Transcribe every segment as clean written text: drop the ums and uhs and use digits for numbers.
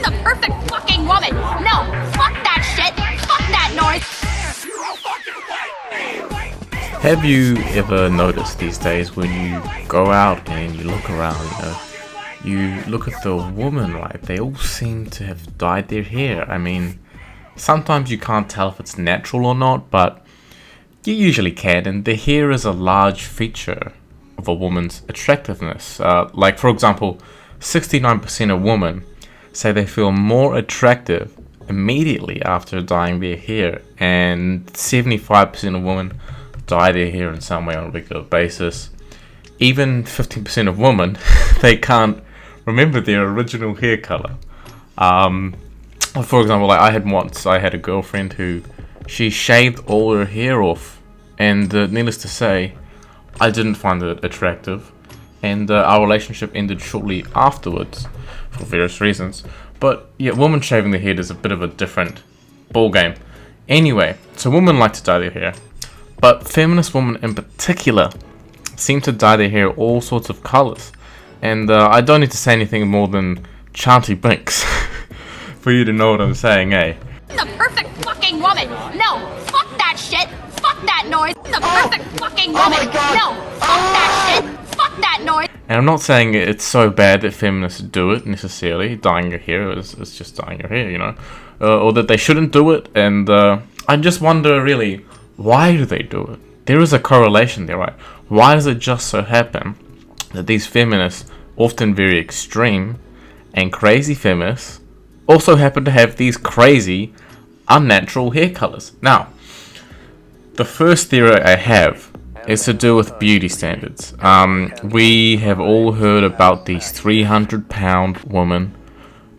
The perfect fucking woman. No, fuck that shit. Fuck that noise. Have you ever noticed these days when you go out and you look around, you look at the women, right? They all seem to have dyed their hair. I mean, sometimes you can't tell if it's natural or not, but you usually can, and the hair is a large feature of a woman's attractiveness. Like, for example, 69% of women say they feel more attractive immediately after dyeing their hair, and 75% of women dye their hair in some way on a regular basis. Even 15% of women, they can't remember their original hair color. For example, like I had a girlfriend who she shaved all her hair off, and needless to say, I didn't find it attractive, and our relationship ended shortly afterwards for various reasons. But yeah, women shaving their head is a bit of a different ball game. Anyway, so women like to dye their hair, but feminist women in particular seem to dye their hair all sorts of colors. And I don't need to say anything more than Chanty Binks for you to know what I'm saying, eh? The perfect fucking woman. No, fuck that shit. Fuck that noise. The perfect fucking woman. No, fuck that shit. Fuck that noise. And I'm not saying it's so bad that feminists do it necessarily. Dyeing your hair is just dyeing your hair, or that they shouldn't do it. And I just wonder, really, why do they do it? There is a correlation there, right? Why does it just so happen that these feminists, often very extreme and crazy feminists, also happen to have these crazy, unnatural hair colors? Now, the first theory I have is to do with beauty standards. We have all heard about these 300-pound women,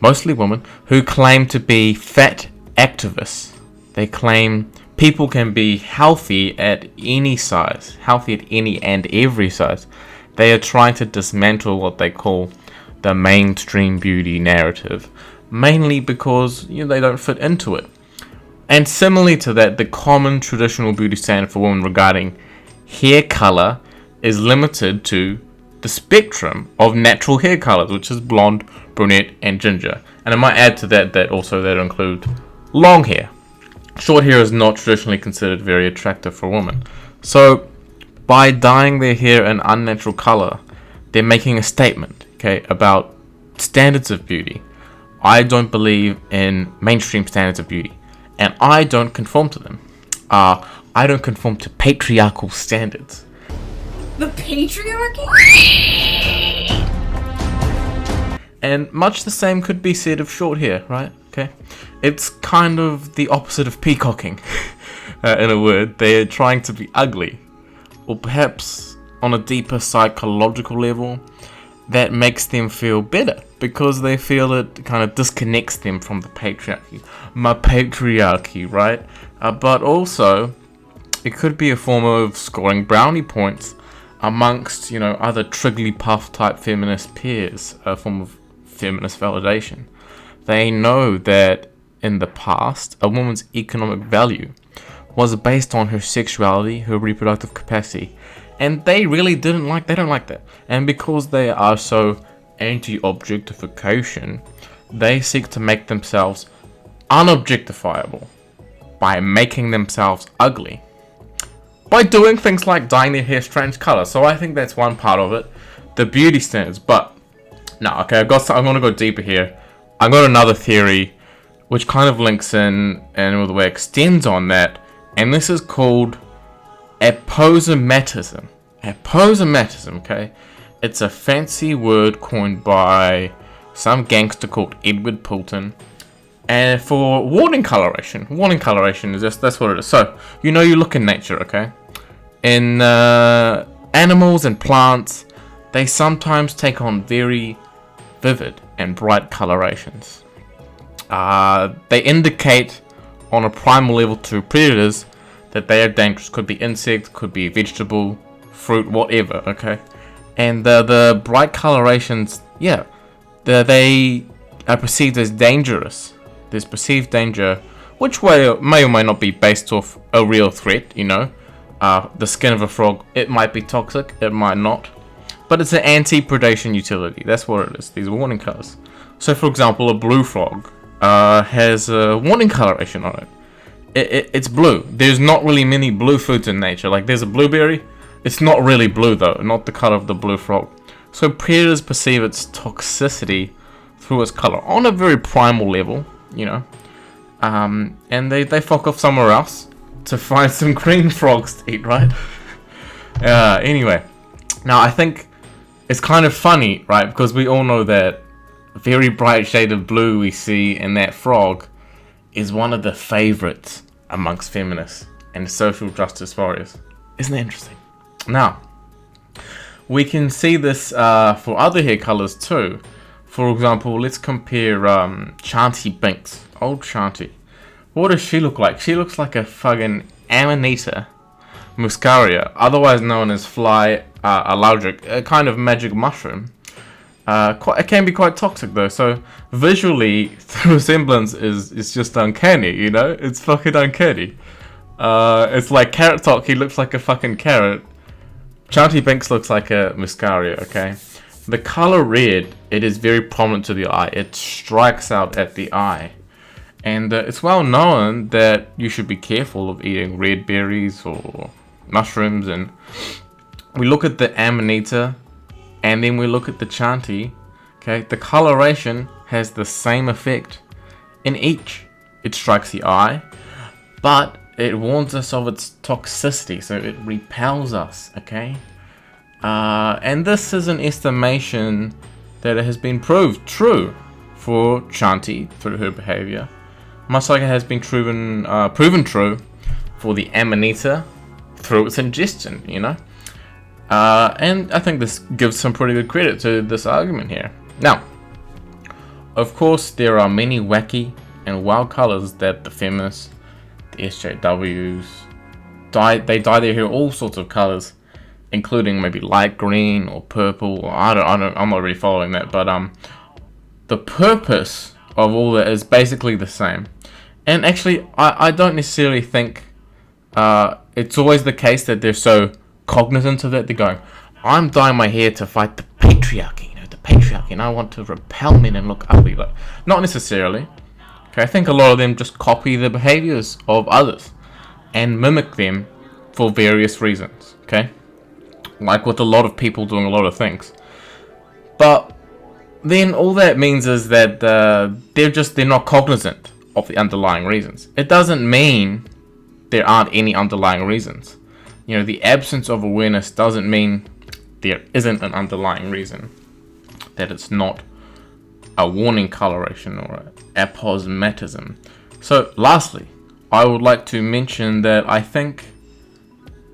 mostly women, who claim to be fat activists. They claim people can be healthy at any size, healthy at any and every size. They are trying to dismantle what they call the mainstream beauty narrative, mainly because they don't fit into it. And similarly to that, the common traditional beauty standard for women regarding hair color is limited to the spectrum of natural hair colors, which is blonde, brunette, and ginger. And I might add to that also that include long hair. Short hair is not traditionally considered very attractive for women. So by dyeing their hair an unnatural color, they're making a statement, about standards of beauty. I don't believe in mainstream standards of beauty, and I don't conform to them. I don't conform to patriarchal standards. The patriarchy? And much the same could be said of short hair, right? It's kind of the opposite of peacocking, in a word. They're trying to be ugly, or perhaps on a deeper psychological level, that makes them feel better because they feel it kind of disconnects them from the patriarchy. My patriarchy, right? But also, it could be a form of scoring brownie points amongst, other Trigglypuff type feminist peers, a form of feminist validation. They know that in the past, a woman's economic value was based on her sexuality, her reproductive capacity, and they don't like that. And because they are so anti-objectification, they seek to make themselves unobjectifiable by making themselves ugly, by doing things like dyeing their hair strange color. So I think that's one part of it, the beauty standards. But no, I'm gonna go deeper here. I got another theory which kind of links in and all the way extends on that, and this is called aposematism. Aposematism, It's a fancy word coined by some gangster called Edward Poulton, and for warning coloration. Warning coloration is that's what it is. So you look in nature, in animals and plants, they sometimes take on very vivid and bright colorations. They indicate on a primal level to predators that they are dangerous. Could be insect, could be vegetable, fruit, whatever, And the bright colorations, they are perceived as dangerous. There's perceived danger, which may or may not be based off a real threat, The skin of a frog, it might be toxic, it might not. But it's an anti-predation utility, that's what it is, these warning colors. So for example, a blue frog has a warning coloration on it. It's blue. There's not really many blue foods in nature. Like there's a blueberry. It's not really blue though, not the color of the blue frog. So predators perceive its toxicity through its color on a very primal level, you know. And they fuck off somewhere else to find some green frogs to eat, right? Anyway, now I think it's kind of funny, right? Because we all know that very bright shade of blue we see in that frog is one of the favorites amongst feminists and social justice warriors. Isn't that interesting? Now, we can see this for other hair colors too. For example, let's compare Chanty Binks. Old Chanty. What does she look like? She looks like a fucking Amanita muscaria, otherwise known as fly allergic, a kind of magic mushroom. It can be quite toxic though, so visually the resemblance is just uncanny, you know? It's fucking uncanny. It's like Carrot Top, he looks like a fucking carrot. Chanty Binks looks like a muscaria, okay? The color red, it is very prominent to the eye. It strikes out at the eye. And it's well known that you should be careful of eating red berries or mushrooms. And we look at the Amanita and then we look at the Chanty. Okay, the coloration has the same effect in each. It strikes the eye, but it warns us of its toxicity, so it repels us, okay? And this is an estimation that it has been proved true for Chanty through her behavior, much like it has been proven true for the Amanita through its ingestion, you know? And I think this gives some pretty good credit to this argument here. Now, of course, there are many wacky and wild colors that the feminists, the SJWs, they dye their hair all sorts of colors, including maybe light green or purple. Or I'm not really following that, but the purpose of all that is basically the same. And actually, I don't necessarily think it's always the case that they're so cognizant of that. They're going, I'm dyeing my hair to fight the patriarchy, and I want to repel men and look ugly. Like, not necessarily. Okay, I think a lot of them just copy the behaviors of others and mimic them for various reasons. Okay, like with a lot of people doing a lot of things. But then all that means is that they're not cognizant of the underlying reasons. It doesn't mean there aren't any underlying reasons. You know, the absence of awareness doesn't mean there isn't an underlying reason, that it's not a warning coloration or aposematism. So lastly, I would like to mention that I think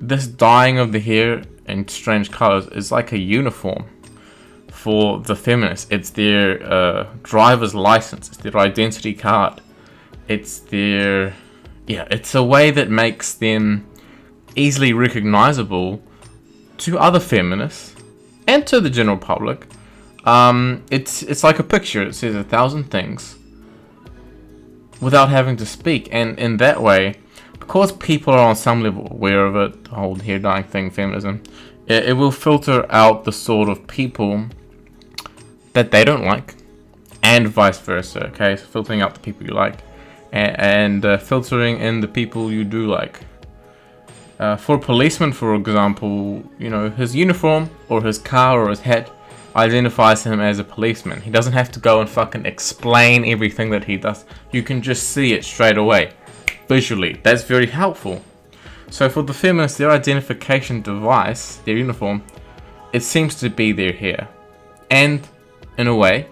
this dyeing of the hair in strange colors is like a uniform for the feminists. It's their driver's license, it's their identity card, it's their, it's a way that makes them easily recognizable to other feminists and to the general public. It's like a picture. It says 1,000 things without having to speak, and in that way, because people are on some level aware of it, the whole hair dyeing thing, feminism, it will filter out the sort of people that they don't like, and vice versa. Okay, so filtering out the people you like, and filtering in the people you do like. For a policeman, for example, you know, his uniform or his car or his hat identifies him as a policeman. He doesn't have to go and fucking explain everything that he does. You can just see it straight away, visually. That's very helpful. So for the feminists, their identification device, their uniform, it seems to be their hair. And in a way,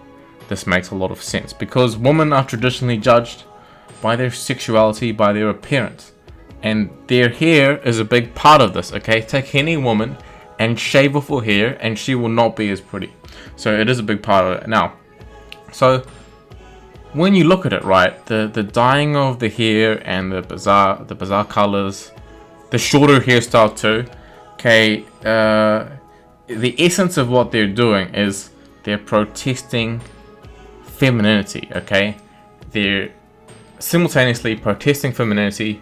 this makes a lot of sense, because women are traditionally judged by their sexuality, by their appearance. And their hair is a big part of this, okay? Take any woman and shave off her hair and she will not be as pretty. So it is a big part of it. Now, so when you look at it, right, the dyeing of the hair and the bizarre colors, the shorter hairstyle too, okay, the essence of what they're doing is they're protesting femininity, okay? They're simultaneously protesting femininity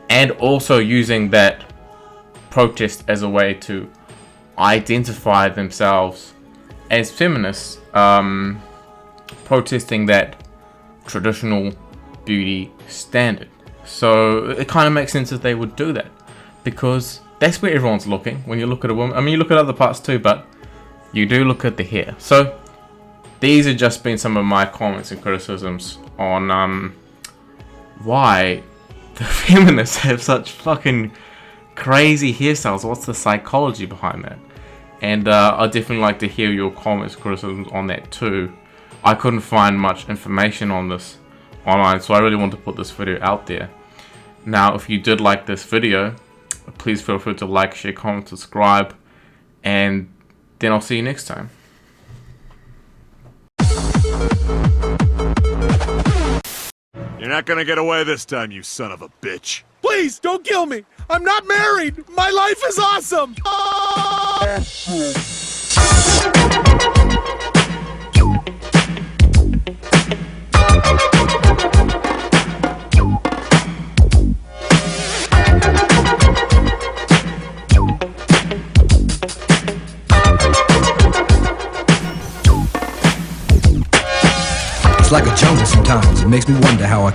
and also using that protest as a way to identify themselves as feminists, protesting that traditional beauty standard. So it kind of makes sense that they would do that, because that's where everyone's looking when you look at a woman. I mean, you look at other parts too, but you do look at the hair. So these have just been some of my comments and criticisms on why the feminists have such fucking crazy hairstyles. What's the psychology behind that? And I'd definitely like to hear your comments, criticisms on that too. I couldn't find much information on this online, so I really want to put this video out there. Now, if you did like this video, please feel free to like, share, comment, subscribe, and then I'll see you next time. You're not gonna get away this time, you son of a bitch. Please, don't kill me! I'm not married! My life is awesome! It's like a jungle sometimes. It makes me wonder how I